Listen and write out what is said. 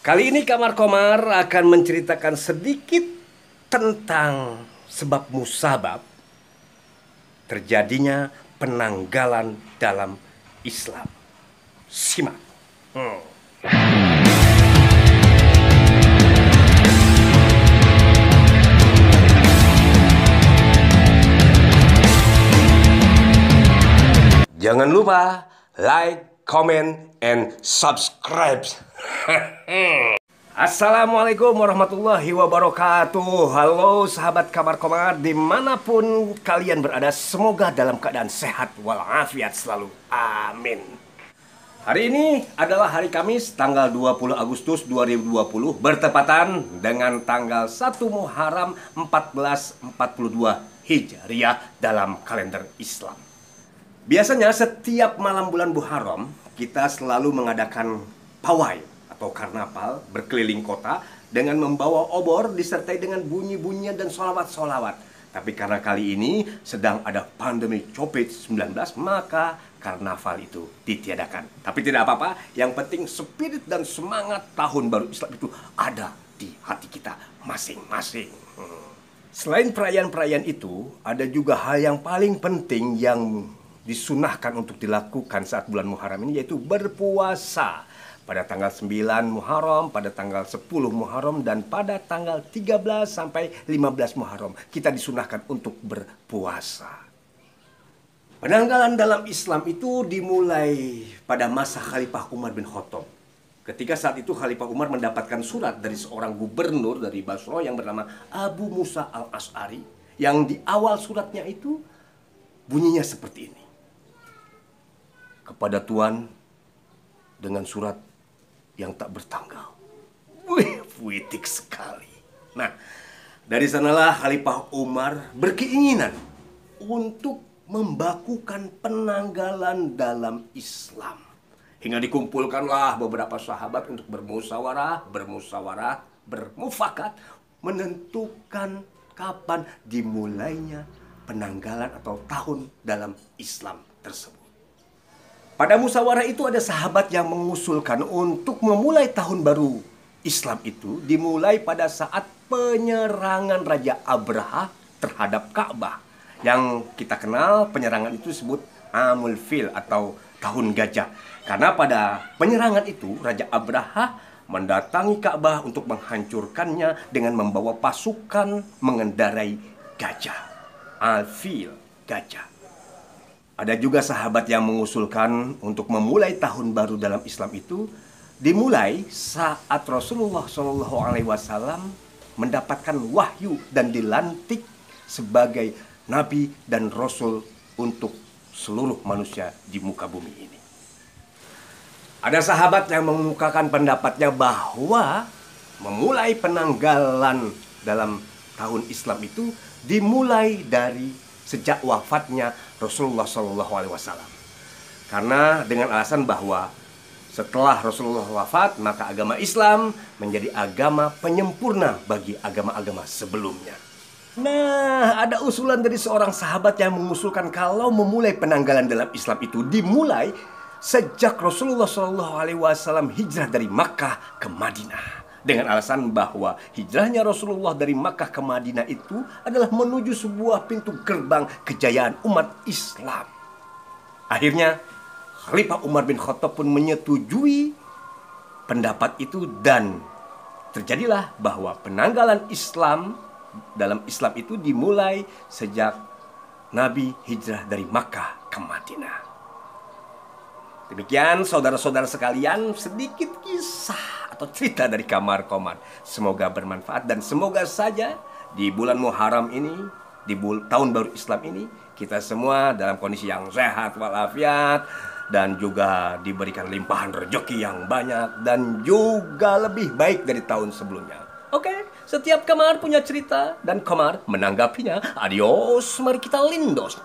Kali ini Kamar Komar akan menceritakan sedikit tentang sebab musabab terjadinya penanggalan dalam Islam. Simak. Jangan lupa like, comment, and subscribe. Assalamualaikum warahmatullahi wabarakatuh. Halo sahabat Kamar Komar, dimanapun kalian berada, semoga dalam keadaan sehat walafiat selalu. Amin. Hari ini adalah hari Kamis, tanggal 20 Agustus 2020, bertepatan dengan tanggal 1 Muharram 1442 Hijriah dalam kalender Islam. Biasanya setiap malam bulan Muharram kita selalu mengadakan pawai atau karnaval berkeliling kota dengan membawa obor disertai dengan bunyi-bunyian dan sholawat-sholawat. Tapi karena kali ini sedang ada pandemi COVID-19, maka karnaval itu ditiadakan. Tapi tidak apa-apa, yang penting spirit dan semangat tahun baru Islam itu ada di hati kita masing-masing. Selain perayaan-perayaan itu, ada juga hal yang paling penting yang disunahkan untuk dilakukan saat bulan Muharram ini, yaitu berpuasa. Pada tanggal 9 Muharram, pada tanggal 10 Muharram, dan pada tanggal 13 sampai 15 Muharram kita disunahkan untuk berpuasa. Penanggalan dalam Islam itu dimulai pada masa Khalifah Umar bin Khattab. Ketika saat itu Khalifah Umar mendapatkan surat dari seorang gubernur dari Basra yang bernama Abu Musa al-Asy'ari, yang di awal suratnya itu bunyinya seperti ini. Kepada Tuhan dengan surat yang tak bertanggal. Wih, puitik sekali. Nah, dari sanalah Khalifah Umar berkeinginan untuk membakukan penanggalan dalam Islam. Hingga dikumpulkanlah beberapa sahabat untuk bermusawarah, bermufakat, menentukan kapan dimulainya penanggalan atau tahun dalam Islam tersebut. Pada musyawarah itu ada sahabat yang mengusulkan untuk memulai tahun baru Islam itu dimulai pada saat penyerangan Raja Abraha terhadap Ka'bah. Yang kita kenal penyerangan itu disebut Amul Fil atau tahun gajah. Karena pada penyerangan itu Raja Abraha mendatangi Ka'bah untuk menghancurkannya dengan membawa pasukan mengendarai gajah. Al-Fil, gajah. Ada juga sahabat yang mengusulkan untuk memulai tahun baru dalam Islam itu dimulai saat Rasulullah SAW mendapatkan wahyu dan dilantik sebagai Nabi dan Rasul untuk seluruh manusia di muka bumi ini. Ada sahabat yang mengemukakan pendapatnya bahwa memulai penanggalan dalam tahun Islam itu dimulai dari sejak wafatnya Rasulullah SAW. Karena dengan alasan bahwa setelah Rasulullah wafat, maka agama Islam menjadi agama penyempurna bagi agama-agama sebelumnya. Nah, ada usulan dari seorang sahabat yang mengusulkan kalau memulai penanggalan dalam Islam itu dimulai sejak Rasulullah SAW hijrah dari Makkah ke Madinah. Dengan alasan bahwa hijrahnya Rasulullah dari Makkah ke Madinah itu adalah menuju sebuah pintu gerbang kejayaan umat Islam. Akhirnya Khalifah Umar bin Khattab pun menyetujui pendapat itu dan terjadilah bahwa penanggalan Islam dalam Islam itu dimulai sejak Nabi hijrah dari Makkah ke Madinah. Demikian saudara-saudara sekalian, sedikit kisah atau cerita dari Kamar Komar. Semoga bermanfaat dan semoga saja di bulan Muharram ini, di tahun baru Islam ini, kita semua dalam kondisi yang sehat walafiat dan juga diberikan limpahan rezeki yang banyak dan juga lebih baik dari tahun sebelumnya. Oke, setiap Kamar punya cerita dan Komar menanggapinya. Adios, mari kita lindos.